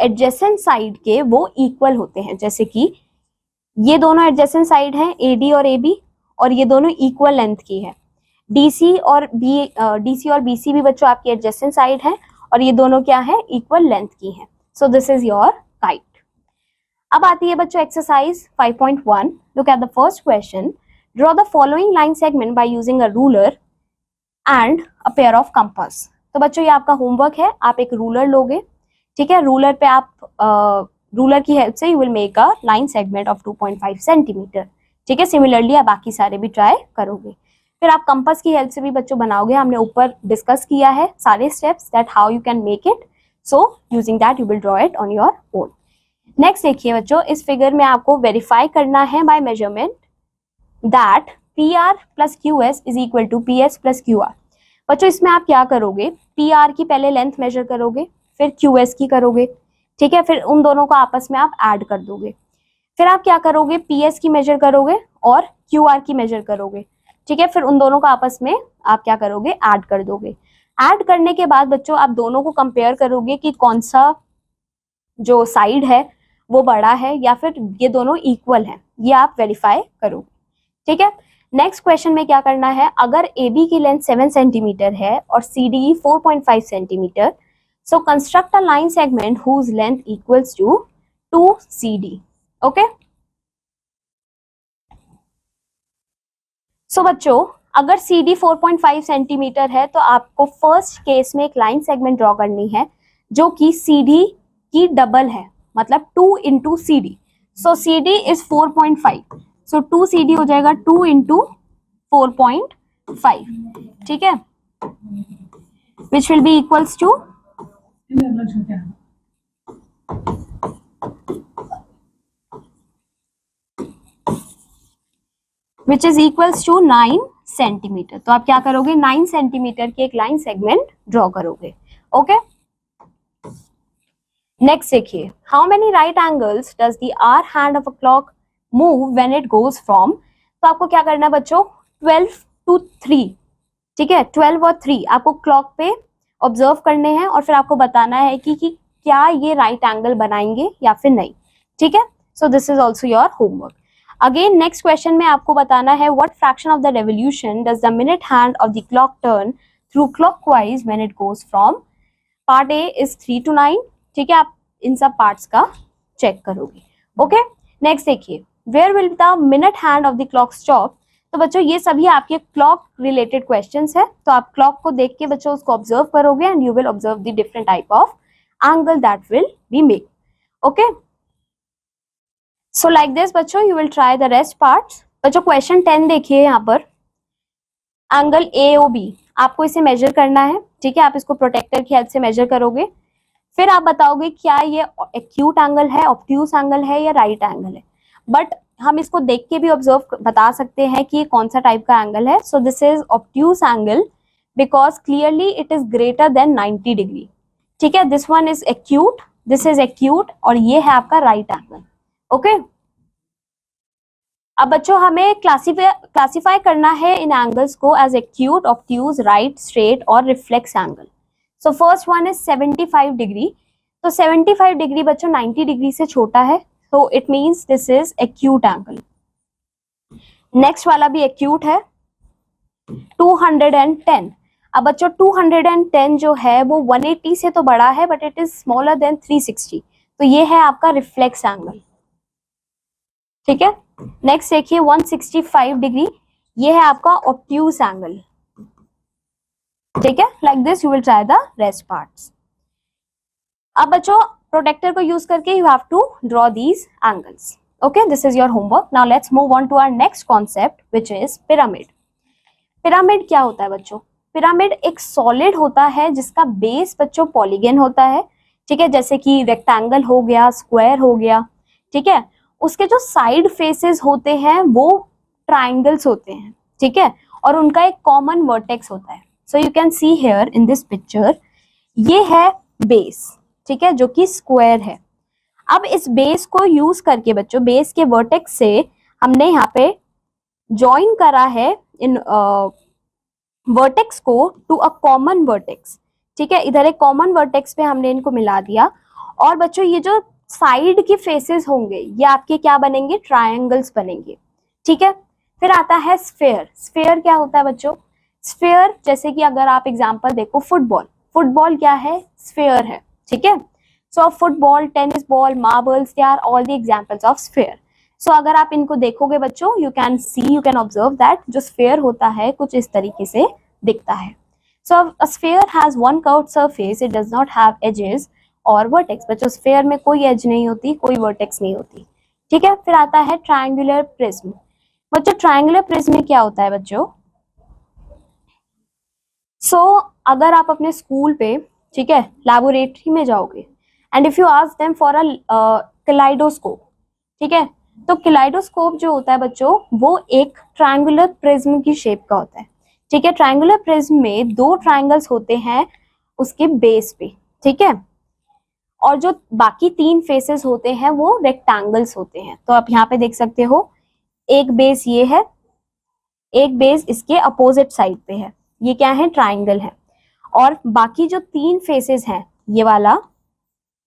एडजेसेंट साइड के वो इक्वल होते हैं, जैसे कि ये दोनों एडजेसेंट साइड हैं AD और AB और ये दोनों इक्वल लेंथ की है। DC और BC भी बच्चों आपकी एडजेसेंट साइड है और ये दोनों क्या है, इक्वल लेंथ की है। So this is your kite. अब आती है बच्चों exercise 5.1। Look at the first question, draw the following line segment bye using a ruler and a pair of compass. तो बच्चों ये आपका होमवर्क है, आप एक रूलर लोगे, ठीक है, रूलर पे आप रूलर की हेल्प से you will make a line segment of 2.5 centimetre. ठीक है, सिमिलरली आप बाकी सारे भी ट्राई करोगे। फिर आप कंपास की हेल्प से भी बच्चों बनाओगे, हमने ऊपर डिस्कस किया है सारे steps that how you can make it, so using that you will draw it on your own. Next देखिए बच्चों, इस फिगर में आपको वेरीफाई करना है by measurement that PR plus QS is equal to PS plus QR। बच्चों इसमें आप क्या करोगे, PR की पहले लेंथ मेजर करोगे, फिर QS की करोगे, ठीक है, फिर उन दोनों को आपस में आप ऐड कर दोगे। फिर आप क्या करोगे, PS की मेजर करोगे और QR की मेजर करोगे, ठीक है, फिर उन दोनों को आपस में आप क्या करोगे, ऐड कर दोगे। ऐड करने के बाद बच्चों आप दोनों को कंपेयर करोगे कि कौन सा जो साइड है वो बड़ा है या फिर ये दोनों इक्वल है, ये आप वेरीफाई करोगे। ठीक है, नेक्स्ट क्वेश्चन में क्या करना है, अगर AB की लेंथ 7 सेंटीमीटर है और CD 4.5 centimetre, so construct a line segment whose length equals to 2CD। Okay, so बच्चों अगर CD 4.5 सेंटीमीटर है तो आपको फर्स्ट केस में एक लाइन सेगमेंट ड्रॉ करनी है जो कि CD की डबल है, मतलब 2 into CD। So CD is 4.5, so 2CD हो जाएगा 2 इंटू 4.5, ठीक है, which will be equals to which is equals to 9 centimeter. तो आप क्या करोगे, 9 सेंटीमीटर की एक लाइन सेगमेंट ड्रॉ करोगे। ओके, नेक्स्ट देखिए, how many right angles does the hour hand of a clock move when it goes from. तो आपको क्या करना है बच्चों, 12 to 3, ठीक है, 12 और 3 आपको क्लॉक पे ऑब्जर्व करने हैं और फिर आपको बताना है कि क्या ये राइट एंगल बनाएंगे या फिर नहीं। ठीक है, so this is also your homework. Again next question में आपको बताना है what fraction of the revolution does the minute hand of the clock turn through clockwise when it goes from part A is 3 to 9. ठीक है, आप इन सब parts का check करोगे. ओके, नेक्स्ट देखिए, where will the minute hand of the clock stop. तो बच्चों ये सभी आपके क्लॉक रिलेटेड क्वेश्चंस है, तो आप क्लॉक को देख के बच्चों उसको ऑब्जर्व करोगे and you will observe the different type of angle that will be made. Okay, so like this बच्चों you will try the rest parts. बच्चों क्वेश्चन 10 देखिए, यहाँ पर एंगल AOB आपको इसे मेजर करना है. ठीक है, आप इसको प्रोटेक्टर की हेल्प से मेजर करोगे. फिर आप बताओगे क्या ये एक्यूट एंगल है, ऑब्ट्यूस एंगल है या राइट एंगल है. बट हम इसको देख के भी ऑब्जर्व बता सकते हैं कि ये कौन सा टाइप का एंगल है. So this is obtuse angle because clearly it is greater than 90 degree. ठीक है, this one is acute, this is acute और ये है आपका राइट एंगल. ओके, अब बच्चों हमें क्लासिफाई करना है इन एंगल्स को as acute, obtuse, right, straight और reflex angle. So first one is 75 degree. तो 75 डिग्री बच्चों 90 डिग्री से छोटा है, so it means this is acute angle. Next वाला भी acute है 210. अब बच्चों 210 जो है वो 180 से तो बड़ा है but it is smaller than 360, तो ये है आपका रिफ्लेक्स एंगल. ठीक है, नेक्स्ट देखिए 165 डिग्री, ये है आपका ऑब्ट्यूस एंगल. ठीक है, like this you will try the rest parts. अब बच्चों प्रोटेक्टर को यूज करके you have to draw these angles. Okay, this is your homework. Now let's move on to our next concept which is pyramid. Pyramid क्या होता है बच्चों? Pyramid एक solid होता है जिसका बेस बच्चों पॉलीगन होता है. ठीक है, जैसे कि रेक्टेंगल हो गया, स्क्वायर हो गया. ठीक है, उसके जो साइड फेसेस होते हैं वो ट्राइंगल्स होते हैं. ठीक है, और उनका एक कॉमन वर्टेक्स होता है. सो you can see here in this picture, ये है बेस. ठीक है, जो कि स्क्वायर है. अब इस बेस को यूज करके बच्चों, बेस के वर्टेक्स से हमने यहाँ पे ज्वाइन करा है इन वर्टेक्स को टू अ कॉमन वर्टेक्स. ठीक है, इधर एक कॉमन वर्टेक्स पे हमने इनको मिला दिया. और बच्चों ये जो साइड के फेसेस होंगे ये आपके क्या बनेंगे? ट्रायंगल्स बनेंगे. ठीक है, फिर आता है स्फेयर. स्फेयर क्या होता है बच्चों? स्फेयर जैसे कि अगर आप एग्जांपल देखो फुटबॉल, फुटबॉल क्या है? स्फेयर है. ठीक है, so football, tennis ball, marbles, they are all the examples of sphere. So अगर आप इनको देखोगे बच्चों, you can see, you can observe that जो स्फेयर होता है कुछ इस तरीके से दिखता है. So a sphere has one curved surface, it does not have edges और वर्टेक्स. बच्चों स्फेयर में कोई एज नहीं होती, कोई वर्टेक्स नहीं होती. ठीक है, फिर आता है ट्रायंगुलर प्रिज्म. बच्चों ट्रायंगुलर प्रिज्म में क्या होता है बच्चों? सो अगर आप अपने स्कूल पे, ठीक है, लैबोरेटरी में जाओगे and if you ask them for a kaleidoscope, ठीक है, तो कैलाइडोस्कोप जो होता है बच्चों वो एक ट्रायंगुलर प्रिज्म की शेप का होता है. ठीक है, ट्रायंगुलर प्रिज्म में दो ट्रायंगल्स होते हैं उसके बेस पे. ठीक है, और जो बाकी तीन फेसेस होते हैं वो रेक्टेंगल्स होते हैं. तो आप यहाँ पे देख सकते हो, एक बेस ये है, एक बेस इसके अपोजिट साइड पे है, ये क्या है? ट्रायंगल है. और बाकी जो तीन फेसेस हैं, ये वाला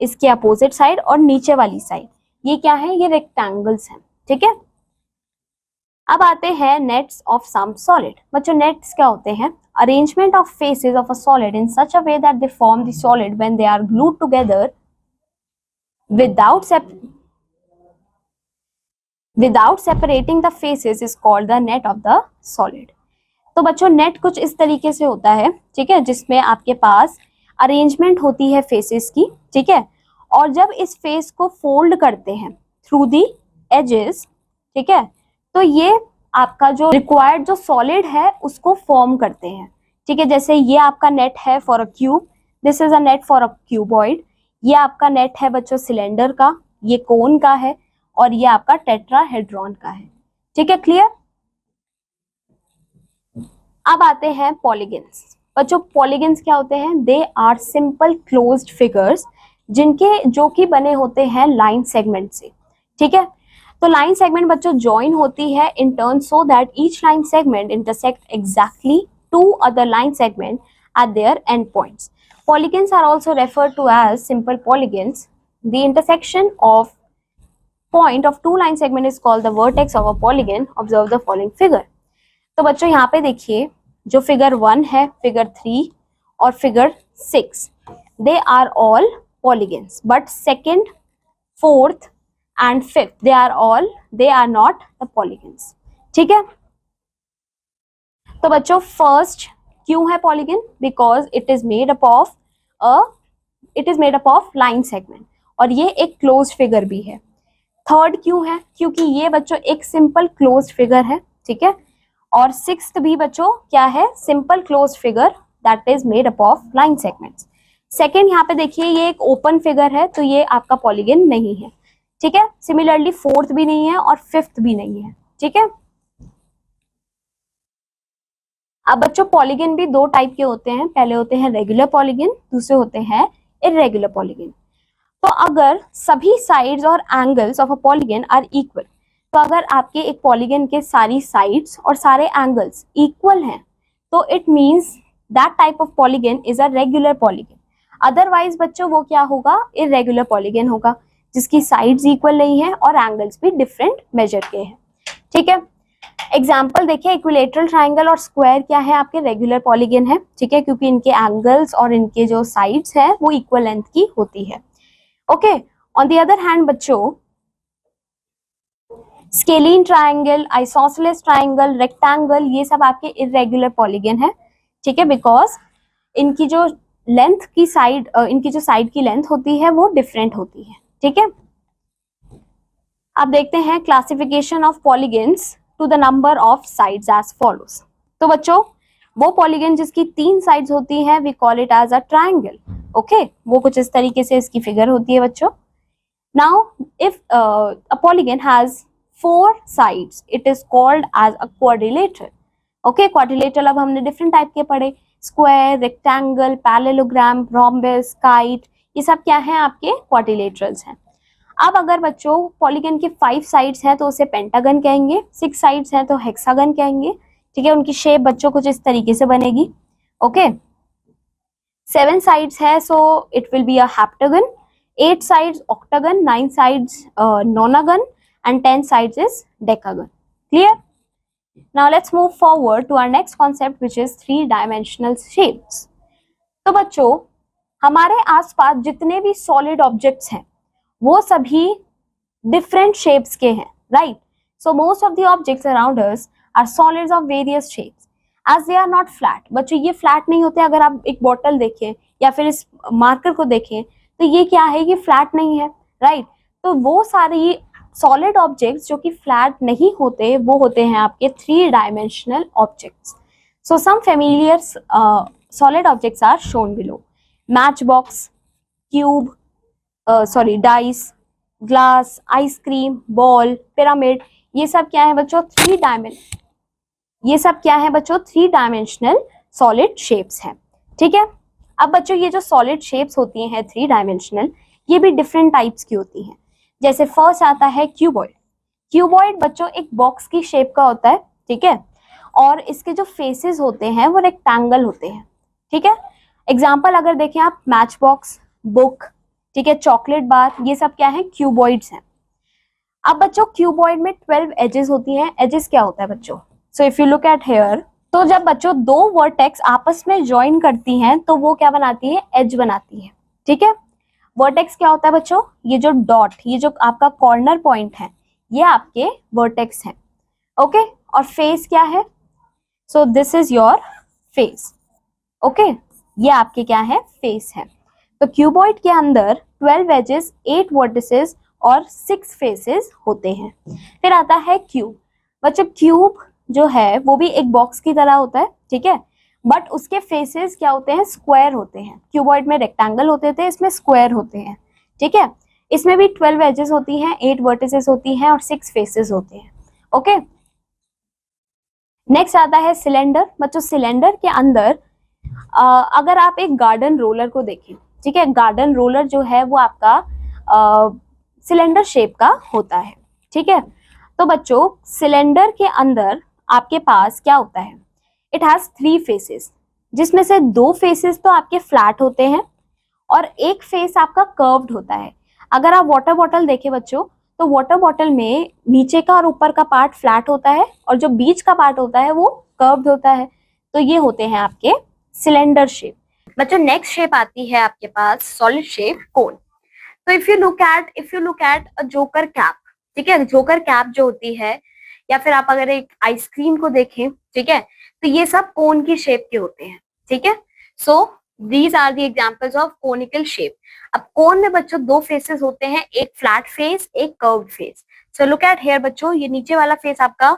इसके अपोजिट साइड और नीचे वाली साइड, ये क्या है? ये रेक्टेंगल्स हैं. ठीक है, अब आते हैं नेट्स ऑफ सम सॉलिड. बच्चों नेट्स क्या होते हैं? Arrangement of faces of a solid in such a way that they form the solid when they are glued together without separating the faces is called the net of the solid. तो बच्चों net कुछ इस तरीके से होता है. ठीक है, जिसमें आपके पास अरेंजमेंट होती है फेसेस की. ठीक है, और जब इस फेस को फोल्ड करते हैं थ्रू दी एजेस, ठीक है, तो ये आपका जो रिक्वायर्ड जो सॉलिड है उसको फॉर्म करते हैं. ठीक है, जैसे ये आपका नेट है for a cube, this is a net for a cuboid. ये आपका नेट है बच्चों सिलेंडर का, ये कोन का है, और ये आपका टेट्राहेड्रॉन का है. ठीक है, क्लियर? अब आते हैं पॉलीगन्स. बच्चों पॉलीगन्स क्या होते हैं? They are simple closed figures जिनके जो कि बने होते हैं लाइन सेगमेंट से. ठीक है, तो लाइन सेगमेंट बच्चों ज्वाइन होती है in turn so that each line segment intersect exactly two other line segment at their endpoints. Polygons are also referred to as simple polygons. The intersection of point of two line segment is called the vertex of a polygon. Observe the following figure. तो बच्चों यहाँ पे देखिए जो figure 1 है, figure 3 और figure 6, they are all polygons, but second, fourth and fifth they are not the polygons. ठीक है, तो बच्चों फर्स्ट क्यों है polygon? Because it is made up of line segment, और ये एक क्लोज्ड फिगर भी है. थर्ड क्यों है? क्योंकि ये बच्चों एक सिंपल क्लोज्ड फिगर है. ठीक है, और सिक्स्थ भी बच्चों क्या है? Simple closed figure that is made up of line segments. Second यहाँ पे देखिए ये एक ओपन फिगर है, तो ये आपका पॉलीगन नहीं है. ठीक है, सिमिलरली फोर्थ भी नहीं है और फिफ्थ भी नहीं है. ठीक है, अब बच्चों पॉलीगन भी दो टाइप के होते हैं. पहले होते हैं रेगुलर पॉलीगन, दूसरे होते हैं इर्रेगुलर पॉलीगन. तो अगर सभी साइड्स और angles of a polygon are equal, तो अगर आपके एक पॉलीगन के सारी साइड्स और सारे एंगल्स इक्वल हैं, तो it means that type of polygon is a regular polygon. Otherwise बच्चों वो क्या होगा? इर्रेगुलर पॉलीगन होगा, जिसकी साइड्स इक्वल नहीं है और एंगल्स भी डिफरेंट मेजर के हैं. ठीक है, एग्जाम्पल देखिए, इक्विलेटरल ट्राइंगल और स्क्वायर क्या है? आपके रेगुलर पॉलीगन है. ठीक है, क्योंकि इनके एंगल्स और इनके जो साइड्स हैं वो इक्वल लेंथ की होती है. Okay, on the other hand बच्चों scalene triangle, isosceles triangle, rectangle, ये सब आपके इर्रेगुलर पॉलीगन है. ठीक है, बिकॉज इनकी जो लेंथ की साइड इनकी जो साइड की लेंथ होती है वो डिफरेंट होती है. ठीक है, अब देखते हैं classification of polygons to the number of sides as follows. तो बच्चों वो पॉलीगन जिसकी 3 साइड्स होती हैं we call it as a triangle. Okay, वो कुछ इस तरीके से इसकी फिगर होती है बच्चों. Now if a polygon has 4 sides it is called as a quadrilateral. Okay, quadrilateral अब हमने डिफरेंट टाइप के पढ़े, square, rectangle, parallelogram, rhombus, kite, ये सब क्या है? आपके क्वाड्रिलेटरल्स हैं. अब अगर बच्चों पॉलीगन के 5 साइड्स हैं तो उसे पेंटागन कहेंगे, 6 साइड्स हैं तो हेक्सागन कहेंगे. ठीक है, उनकी शेप बच्चों कुछ इस तरीके से बनेगी. ओके, 7 साइड्स है so it will be a heptagon, 8 sides octagon, 9 sides nonagon and 10 sides is decagon. Clear? Now let's move forward to our next concept which is 3 dimensional shapes. तो बच्चों हमारे आसपास जितने भी सॉलिड ऑब्जेक्ट्स हैं वो सभी डिफरेंट शेप्स के हैं. Right, so most of the objects around us are solids of various shapes as they are not flat. बच्चों ये फ्लैट नहीं होते. अगर आप एक बॉटल देखें या फिर इस मार्कर को देखें तो ये क्या है? ये फ्लैट नहीं है. राइट, तो वो सारे सॉलिड ऑब्जेक्ट्स जो कि फ्लैट नहीं होते वो होते हैं आपके 3 dimensional objects. So some familiar solid objects are shown below. Matchbox, cube, dice, glass, ice cream, ball, pyramid, ये सब क्या है बच्चों? 3 डायमेंशनल सॉलिड शेप्स हैं. ठीक है, अब बच्चों ये जो सॉलिड शेप्स होती हैं 3 डायमेंशनल, ये भी डिफरेंट टाइप्स की होती हैं. जैसे फर्स्ट आता है क्यूबॉइड. क्यूबॉइड बच्चों एक बॉक्स की शेप का होता है. ठीक है, और इसके जो फेसेस होते हैं वो रेक्टेंगल होते हैं. ठीक है, एग्जाम्पल अगर देखें आप, मैच बॉक्स, बुक, ठीक है, चॉकलेट बार, ये सब क्या है? क्यूबॉइड्स हैं. अब बच्चों क्यूबॉइड में 12 एजेस होती हैं. एजेस क्या होता है बच्चों? So if you look at here, तो जब बच्चों 2 वर्टेक्स आपस में ज्वाइन करती हैं तो वो क्या बनाती है? एज बनाती है. ठीक है, वर्टेक्स क्या होता है बच्चों? ये जो डॉट, ये जो आपका कॉर्नर पॉइंट है, ये आपके वर्टेक्स हैं. ओके, और फेस क्या है? So this is your face. Okay, ये आपके क्या है? फेस है. तो क्यूबॉइड के अंदर 12 एजेस, 8 वर्टिसेस और 6 फेसेस होते हैं. फिर आता है क्यूब. बच्चों क्यूब जो है वो भी एक बॉक्स की तरह होता है. ठीक है, बट उसके फेसेस क्या होते हैं? स्क्वायर होते हैं. क्यूबॉइड में रेक्टेंगल होते थे, इसमें स्क्वायर होते हैं. ठीक है, इसमें भी 12 एजेस होती हैं, 8 वर्टिसेस होती हैं और 6 फेसेस होते हैं. ओके, नेक्स्ट आता है सिलेंडर. बच्चों सिलेंडर के अंदर अगर आप एक गार्डन रोलर को देखें, ठीक है, गार्डन रोलर जो है वो आपका सिलेंडर शेप का होता है. ठीक है, तो बच्चों सिलेंडर के अंदर आपके पास क्या होता है? इट हैज 3 फेसेस, जिसमें से 2 फेसेस तो आपके फ्लैट होते हैं और एक फेस आपका कर्व्ड होता है. अगर आप वाटर बॉटल देखें बच्चों तो वाटर बॉटल में नीचे का और ऊपर का पार्ट फ्लैट होता है और जो बीच का पार्ट होता है वो कर्व्ड होता है। तो ये होते हैं आपके सिलेंडर शेप। बच्चों नेक्स्ट शेप आती है आपके पास सॉलिड शेप कोन। तो if you look at a joker cap, ठीक है, जोकर कैप जो होती है, या फिर आप अगर एक आइसक्रीम को देखें, ठीक है, तो ये सब कोन की शेप के होते हैं, ठीक है। So these are the examples of conical shape. अब कोन में बच्चों दो फेसेस होते हैं, एक फ्लैट फेस, एक curved face. So look at here बच्चों, ये नीचे वाला फेस आपका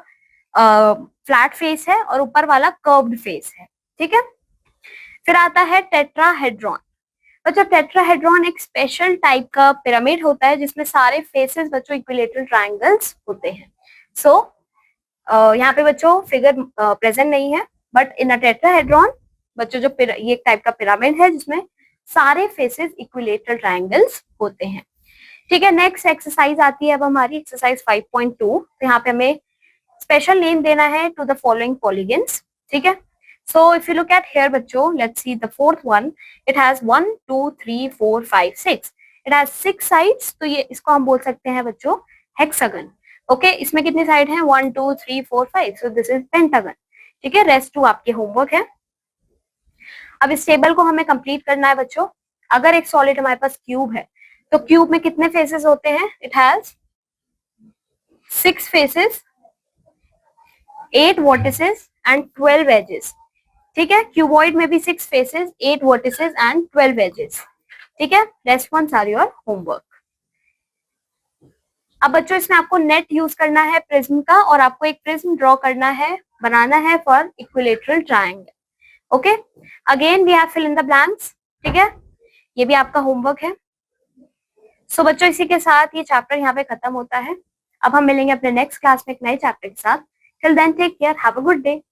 फ्लैट फेस है और ऊपर वाला कर्व्ड फेस है, ठीक है। फिर आता है टेट्राहेड्रॉन। बच्चों टेट्राहेड्रॉन एक स्पेशल टाइप का पिरामिड होता है जिसमें सारे फेसेस बच्चों इक्विलेटरल ट्रायंगल्स होते हैं। सो यहाँ पे बच्चों फिगर प्रेजेंट नहीं है, बट इन अ टेट्राहेड्रॉन बच्चों जो ये एक टाइप का पिरामिड है जिसमें सारे फेसेस इक्विलेटरल ट्रायंगल्स होते हैं, ठीक है। नेक्स्ट एक्सरसाइज आती है अब हमारी एक्सरसाइज 5.2। तो यहाँ पे हमें स्पेशल नेम देना है टू द फॉलोइंग पॉलीगन्स, ठीक है। So if you look at here बच्चों, let's see the fourth one. It has 1, 2, 3, 4, 5, 6. It has 6 sides. तो ये इसको हम बोल सकते हैं बच्चों हेक्सागन। ओके, इसमें कितनी साइड हैं? 1, 2, 3, 4, 5. So this is पेंटागन, ठीक है। रेस्ट 2 आपके होमवर्क है। अब इस टेबल को हमें कंप्लीट करना है बच्चों। अगर एक सॉलिड हमारे पास क्यूब है तो क्यूब में कितने फेसेस होते हैं? It has 6 faces, 8 vertices and 12 edges, ठीक है। क्यूबॉइड में भी 6 फेसेस, 8 वर्टिसेस एंड 12 एजेस, ठीक है। Rest ones are your homework. अब बच्चों इसमें आपको नेट यूज करना है प्रिज्म का और आपको एक प्रिज्म ड्रॉ करना है, बनाना है for equilateral triangle. Okay, again we have fill in the blanks, ठीक है। ये भी आपका होमवर्क है। सो बच्चों इसी के साथ ये चैप्टर यहाँ पे खत्म होता है। अब हम मिलेंगे अपने नेक्स्ट क्लास में एक नए चैप्टर के साथ। Till then take care, have a good day.